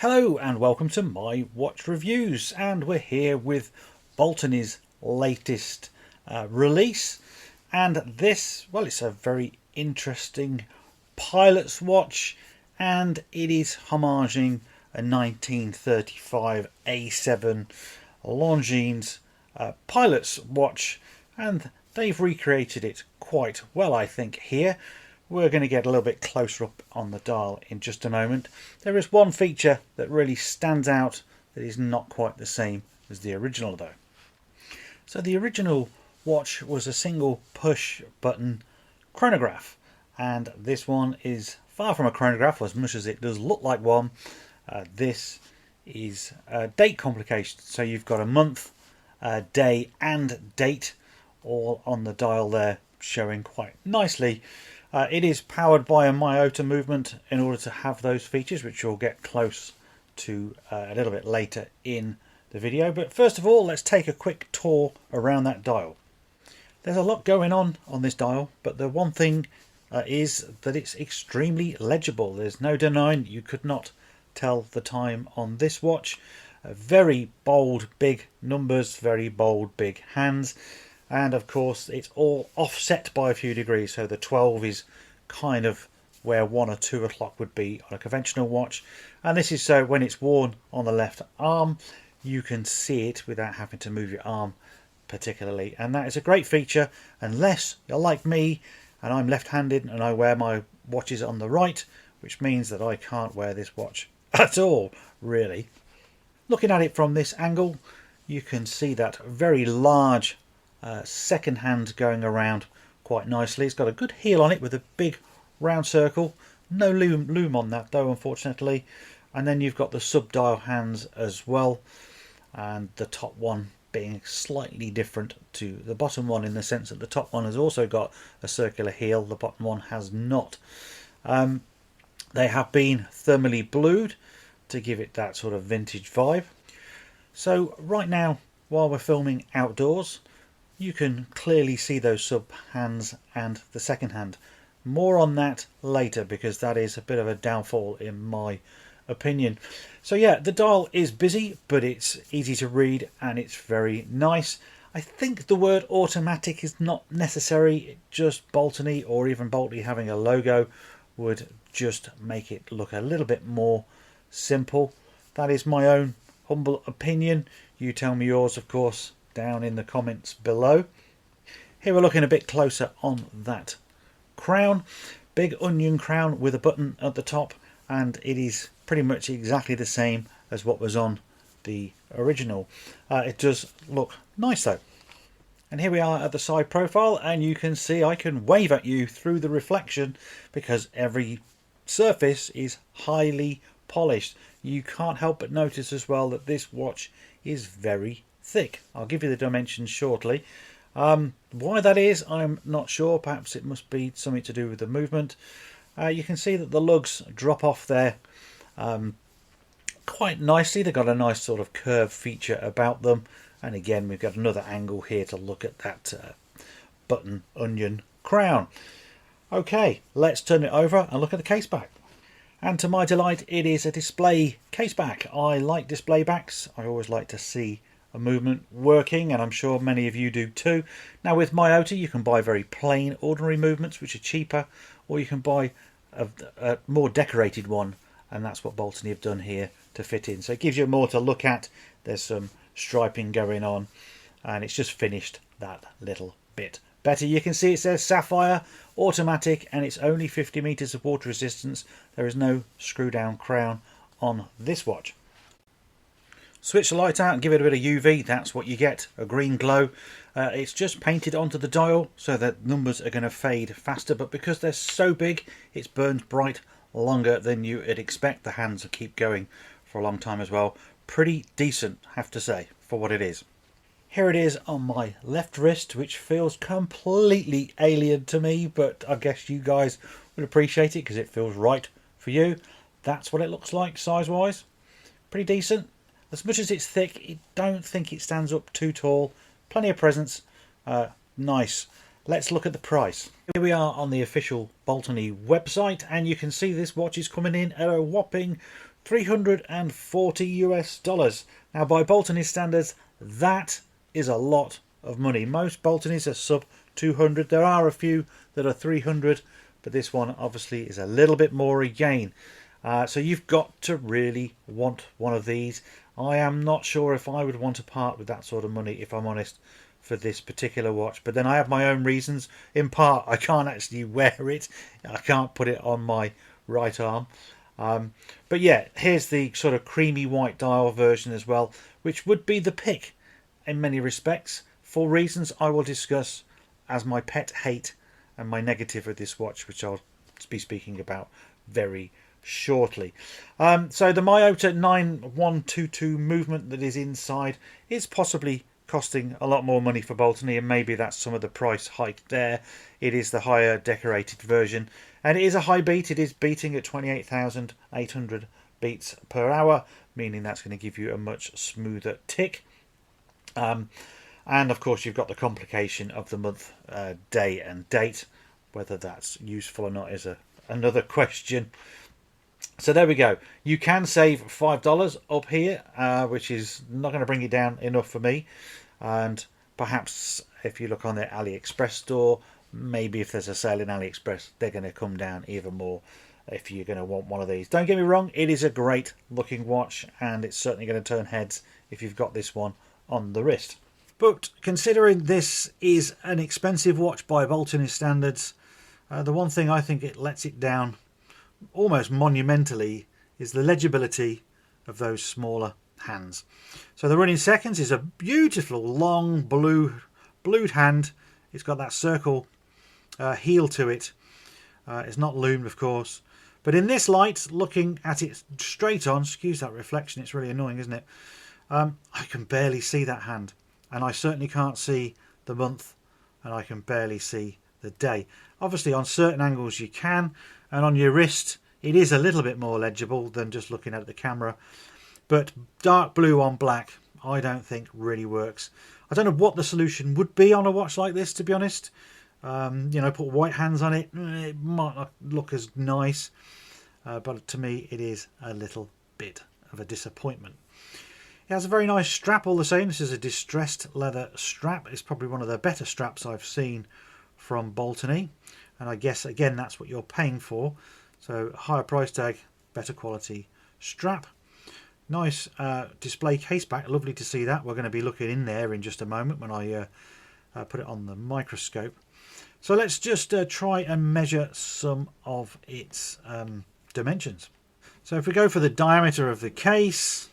Hello and welcome to my watch reviews, and we're here with Baltany's latest release, and this, well, it's a very interesting pilot's watch, and it is homaging a 1935 A7 Longines pilot's watch, and they've recreated it quite well, I think, here. We're going to get a little bit closer up on the dial in just a moment. There is one feature that really stands out that is not quite the same as the original though. So the original watch was a single push button chronograph, and this one is far from a chronograph as much as it does look like one. This is date complication, so you've got a month, day and date all on the dial there, showing quite nicely. It is powered by a myoto movement in order to have those features, which we'll get close to a little bit later in the video. But first of all, let's take a quick tour around that dial. There's a lot going on this dial, but the one thing is that it's extremely legible. There's no denying you could not tell the time on this watch. Very bold, big numbers, very bold, big hands. And of course it's all offset by a few degrees, so the 12 is kind of where 1 or 2 o'clock would be on a conventional watch, and this is so when it's worn on the left arm you can see it without having to move your arm particularly, and that is a great feature unless you're like me and I'm left-handed and I wear my watches on the right, which means that I can't wear this watch at all really. Looking at it from this angle, you can see that very large second hand going around quite nicely. It's got a good heel on it with a big round circle. No lume on that though, unfortunately. And then you've got the sub-dial hands as well, and the top one being slightly different to the bottom one in the sense that the top one has also got a circular heel, the bottom one has not. They have been thermally blued to give it that sort of vintage vibe. So right now, while we're filming outdoors, you can clearly see those sub hands and the second hand. More on that later because that is a bit of a downfall in my opinion. So yeah, the dial is busy, but it's easy to read and it's very nice. I think the word automatic is not necessary. Just Baltany or even Baltany having a logo would just make it look a little bit more simple. That is my own humble opinion. You tell me yours, of course, down in the comments below. Here we're looking a bit closer on that crown. Big onion crown with a button at the top, and it is pretty much exactly the same as what was on the original. It does look nice though. And here we are at the side profile, and you can see I can wave at you through the reflection because every surface is highly polished. You can't help but notice as well that this watch is very thick. I'll give you the dimensions shortly. Why that is, I'm not sure. Perhaps it must be something to do with the movement. You can see that the lugs drop off there quite nicely. They've got a nice sort of curved feature about them. And again, we've got another angle here to look at that button onion crown. Okay, let's turn it over and look at the case back. And to my delight, it is a display case back. I like display backs. I always like to see a movement working, and I'm sure many of you do too. Now with myoto you can buy very plain ordinary movements which are cheaper, or you can buy a more decorated one, and that's what Baltany have done here to fit in. So it gives you more to look at. There's some striping going on, and it's just finished that little bit better. You can see it says Sapphire automatic, and it's only 50 meters of water resistance. There is no screw down crown on this watch. Switch the light out and give it a bit of UV. That's what you get, a green glow. It's just painted onto the dial so that numbers are going to fade faster, but because they're so big it burns bright longer than you would expect. The hands will keep going for a long time as well. Pretty decent, have to say, for what it is. Here it is on my left wrist, which feels completely alien to me, but I guess you guys would appreciate it because it feels right for you. That's what it looks like size wise. Pretty decent. As much as it's thick, I don't think it stands up too tall. Plenty of presence. Nice. Let's look at the price. Here we are on the official Baltany website, and you can see this watch is coming in at a whopping $340 US. Now, by Baltany standards, that is a lot of money. Most Baltanys are sub 200. There are a few that are 300, but this one obviously is a little bit more again. So you've got to really want one of these. I am not sure if I would want to part with that sort of money, if I'm honest, for this particular watch. But then I have my own reasons. In part, I can't actually wear it. I can't put it on my right arm. But yeah, here's the sort of creamy white dial version as well, which would be the pick in many respects, for reasons I will discuss as my pet hate and my negative of this watch, which I'll be speaking about very shortly. So the Myota 9122 movement that is inside is possibly costing a lot more money for Baltany, and maybe that's some of the price hike there. It is the higher decorated version, and it is a high beat. It is beating at 28,800 beats per hour, meaning that's going to give you a much smoother tick. And of course you've got the complication of the month, day and date. Whether that's useful or not is another question. So there we go. You can save $5 up here, which is not going to bring it down enough for me. And perhaps if you look on their AliExpress store, maybe if there's a sale in AliExpress, they're going to come down even more if you're going to want one of these. Don't get me wrong, it is a great looking watch, and it's certainly going to turn heads if you've got this one on the wrist. But considering this is an expensive watch by Baltany standards, the one thing I think it lets it down almost monumentally is the legibility of those smaller hands. So the running seconds is a beautiful long blued hand. It's got that circle heel to it. It's not loomed, of course, but in this light, looking at it straight on, excuse that reflection, it's really annoying, isn't it? I can barely see that hand, and I certainly can't see the month, and I can barely see the day. Obviously on certain angles you can, and on your wrist it is a little bit more legible than just looking at the camera, but dark blue on black I don't think really works. I don't know what the solution would be on a watch like this, to be honest. You know, put white hands on it, it might not look as nice, but to me it is a little bit of a disappointment. It has a very nice strap all the same. This is a distressed leather strap. It's probably one of the better straps I've seen from Baltany, and I guess again that's what you're paying for. So higher price tag, better quality strap. Nice display case back, lovely to see that. We're going to be looking in there in just a moment when I put it on the microscope. So let's just try and measure some of its dimensions. So if we go for the diameter of the case,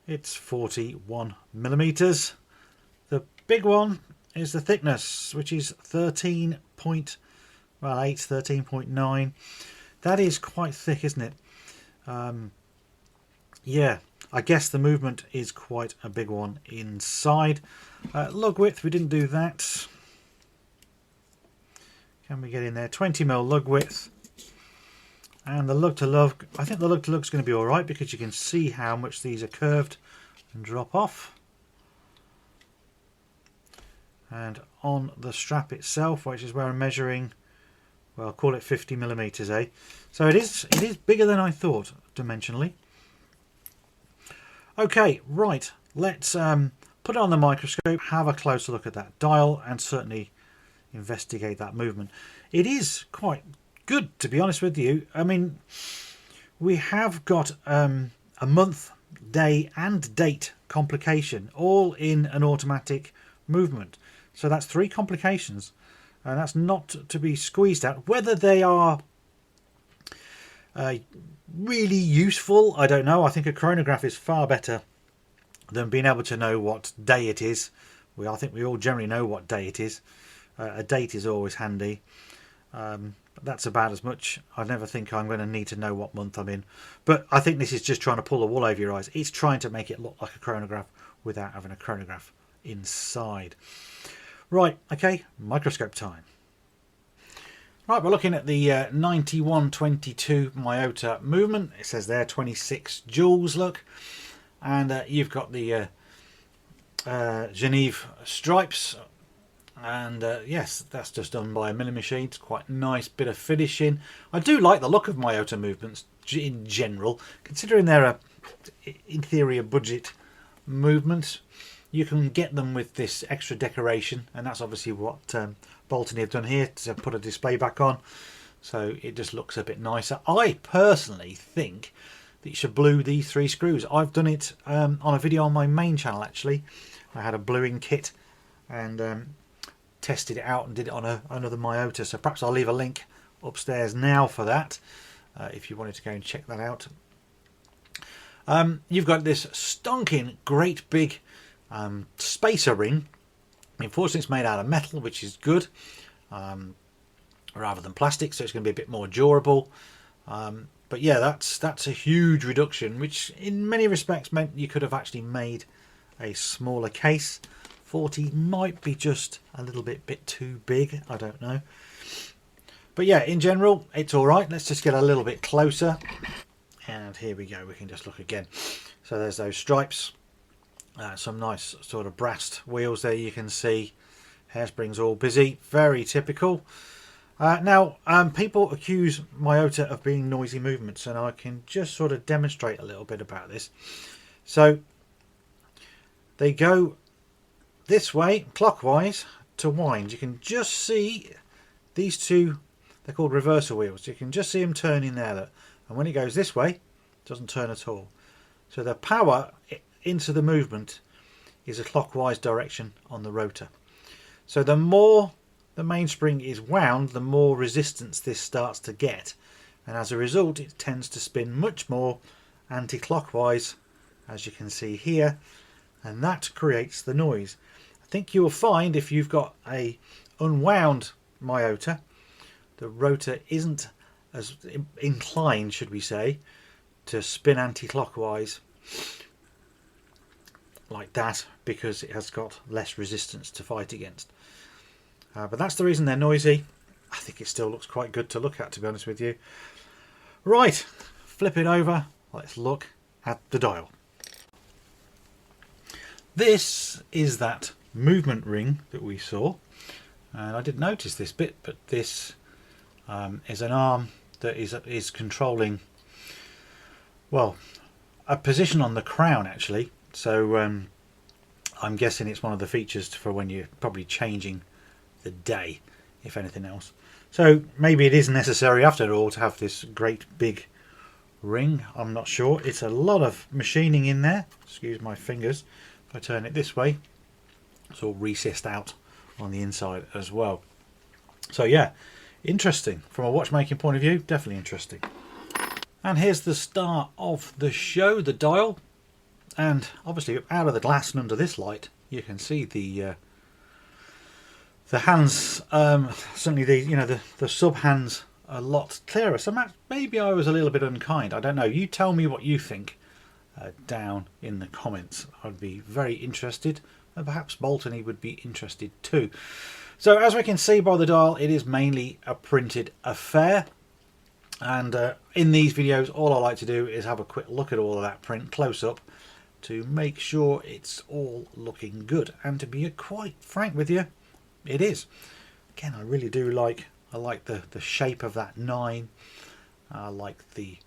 it's 41 millimeters. The big one is the thickness, which is 13.9. That is quite thick, isn't it? Yeah, I guess the movement is quite a big one inside. Lug width, we didn't do that. Can we get in there? 20mm lug width. And the lug to lug, I think the lug to lug is going to be alright, because you can see how much these are curved and drop off. And on the strap itself, which is where I'm measuring, well, I'll call it 50 millimeters, eh? So it is bigger than I thought dimensionally. Okay, right, let's put it on the microscope, have a closer look at that dial, and certainly investigate that movement. It is quite good, to be honest with you. I mean, we have got a month, day and date complication all in an automatic movement. So that's 3 complications, and that's not to be squeezed out. Whether they are really useful, I don't know. I think a chronograph is far better than being able to know what day it is. I think we all generally know what day it is. A date is always handy. But that's about as much. I never think I'm going to need to know what month I'm in. But I think this is just trying to pull the wool over your eyes. It's trying to make it look like a chronograph without having a chronograph inside. Right, okay, microscope time. Right, we're looking at the 9122 Myota movement. It says there 26 joules, look. And you've got the Genève stripes And yes, that's just done by a milling machine. It's quite a nice bit of finishing. I do like the look of Myoto movements in general, considering they're a, in theory, a budget movement. You can get them with this extra decoration, and that's obviously what Baltany have done here to put a display back on, so it just looks a bit nicer. I personally think that you should blue these 3 screws. I've done it on a video on my main channel actually. I had a bluing kit and tested it out and did it on another Myoto, so perhaps I'll leave a link upstairs now for that if you wanted to go and check that out. You've got this stonking great big spacer ring. Unfortunately, it's made out of metal, which is good, rather than plastic, so it's going to be a bit more durable. But yeah, that's a huge reduction, which in many respects meant you could have actually made a smaller case. 40 might be just a little bit too big, I don't know. But yeah, in general, it's all right. Let's just get a little bit closer. And here we go, we can just look again. So there's those stripes. Some nice sort of brass wheels there you can see. Hairsprings all busy, very typical. Now, people accuse Myoto of being noisy movements, and I can just sort of demonstrate a little bit about this. So they go this way, clockwise, to wind. You can just see these two, they're called reversal wheels. You can just see them turning there. And when it goes this way, it doesn't turn at all. So the power into the movement is a clockwise direction on the rotor. So the more the mainspring is wound, the more resistance this starts to get. And as a result, it tends to spin much more anti-clockwise, as you can see here. And that creates the noise. I think you'll find if you've got a unwound Myoto, the rotor isn't as inclined, should we say, to spin anti-clockwise like that, because it has got less resistance to fight against. But that's the reason they're noisy. I think it still looks quite good to look at, to be honest with you. Right, flip it over. Let's look at the dial. This is that movement ring that we saw, and I didn't notice this bit, but this is an arm that is controlling, well, a position on the crown actually. So I'm guessing it's one of the features for when you're probably changing the day, if anything else. So maybe it is necessary after all to have this great big ring. I'm not sure. It's a lot of machining in there. Excuse my fingers. If I turn it this way, it's all recessed out on the inside as well. So yeah, interesting from a watchmaking point of view. Definitely interesting. And here's the star of the show, the dial. And obviously out of the glass and under this light, you can see the hands. Certainly the sub hands a lot clearer. So maybe I was a little bit unkind. I don't know. You tell me what you think down in the comments. I'd be very interested, and perhaps Baltany would be interested too. So as we can see by the dial, it is mainly a printed affair. And in these videos, all I like to do is have a quick look at all of that print close up to make sure it's all looking good. And to be quite frank with you, it is. Again, I really do like the shape of that 9. I like the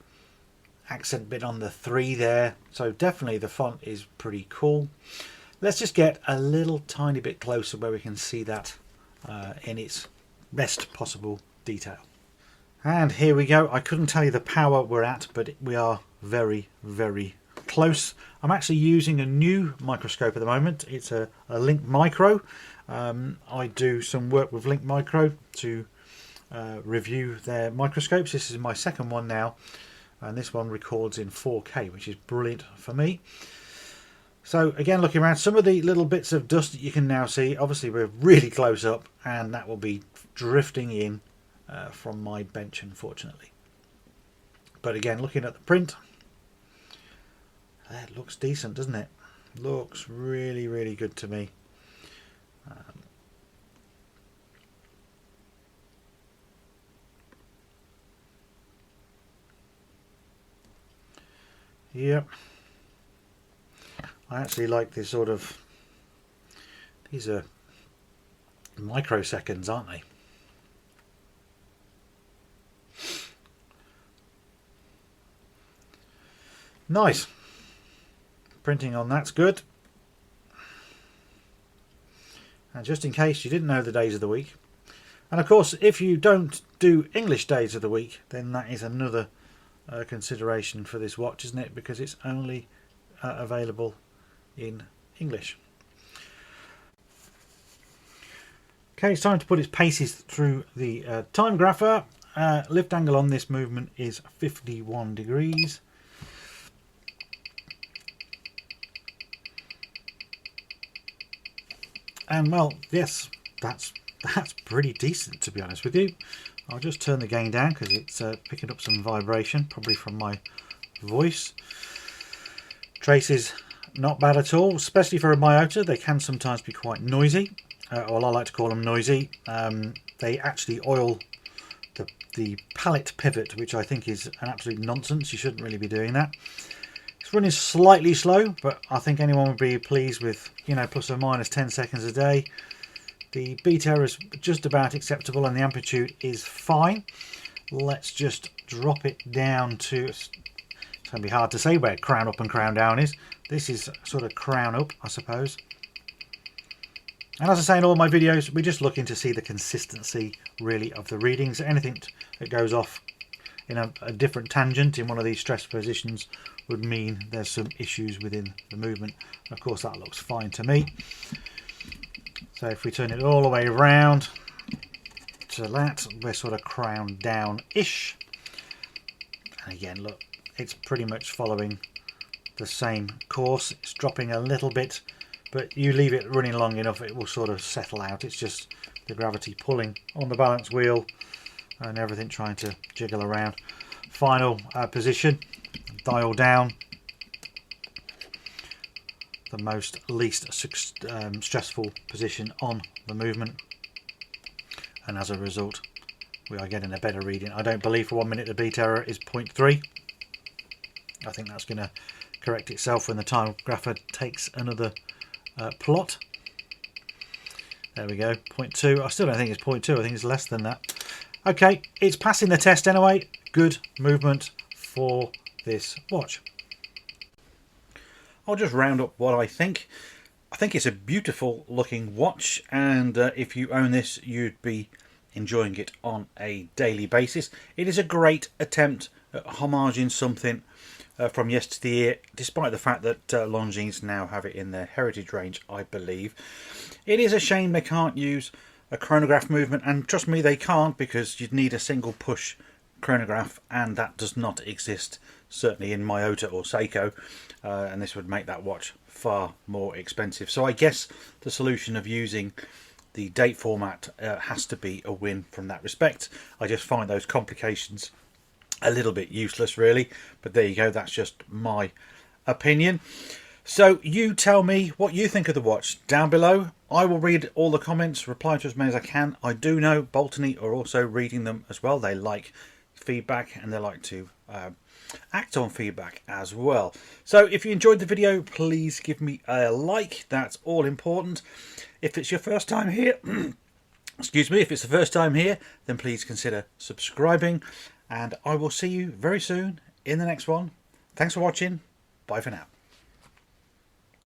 accent bit on the 3 there. So definitely the font is pretty cool. Let's just get a little tiny bit closer where we can see that in its best possible detail. And here we go. I couldn't tell you the power we're at, but we are very, very close. I'm actually using a new microscope at the moment. It's a Link Micro. I do some work with Link Micro to review their microscopes. This is my second one now, and this one records in 4K, which is brilliant for me. So again, looking around, some of the little bits of dust that you can now see, obviously we're really close up, and that will be drifting in from my bench, unfortunately. But again, looking at the print, that looks decent, doesn't it? Looks really, really good to me. Yep. I actually like this sort of, these are Microseconds, aren't they? Nice. Printing on that's good. And just in case you didn't know the days of the week, and of course if you don't do English days of the week, then that is another consideration for this watch, isn't it? Because it's only available in English. Okay, it's time to put its paces through the Timegrapher. Lift angle on this movement is 51 degrees. And well, yes, that's pretty decent, to be honest with you. I'll just turn the gain down because it's picking up some vibration, probably from my voice. Traces not bad at all, especially for a Miyota. They can sometimes be quite noisy. Well, I like to call them noisy. They actually oil the palette pivot, which I think is an absolute nonsense. You shouldn't really be doing that. It's running slightly slow, but I think anyone would be pleased with, you know, plus or minus 10 seconds a day. The beat error is just about acceptable and the amplitude is fine. Let's just drop it down to, it's going to be hard to say where crown up and crown down is. This is sort of crown up, I suppose. And as I say in all my videos, we're just looking to see the consistency really of the readings. Anything that goes off in a different tangent in one of these stress positions would mean there's some issues within the movement. Of course that looks fine to me. So if we turn it all the way around to that, we're sort of crown down-ish. And again, look, it's pretty much following the same course. It's dropping a little bit, but you leave it running long enough, it will sort of settle out. It's just the gravity pulling on the balance wheel and everything trying to jiggle around. Final position, dial down. The most least stressful position on the movement, and as a result we are getting a better reading. I don't believe for 1 minute the beat error is 0.3. I think that's going to correct itself when the Timegrapher takes another plot. There we go, 0.2. I still don't think it's 0.2, I think it's less than that. Okay, it's passing the test anyway. Good movement for this watch. I'll just round up what I think. I think it's a beautiful looking watch, and if you own this you'd be enjoying it on a daily basis. It is a great attempt at homaging something from yesteryear, despite the fact that Longines now have it in their heritage range, I believe. It is a shame they can't use a chronograph movement, and trust me, they can't, because you'd need a single push chronograph, and that does not exist, certainly in Miyota or Seiko, and this would make that watch far more expensive. So I guess the solution of using the date format has to be a win from that respect. I just find those complications a little bit useless, really, but there you go, that's just my opinion. So you tell me what you think of the watch down below. I will read all the comments, reply to as many as I can. I do know Baltany are also reading them as well. They like feedback and they like to act on feedback as well. So if you enjoyed the video, please give me a like. That's all important. If it's your first time here, excuse me, if it's the first time here, then please consider subscribing, and I will see you very soon in the next one. Thanks for watching. Bye for now.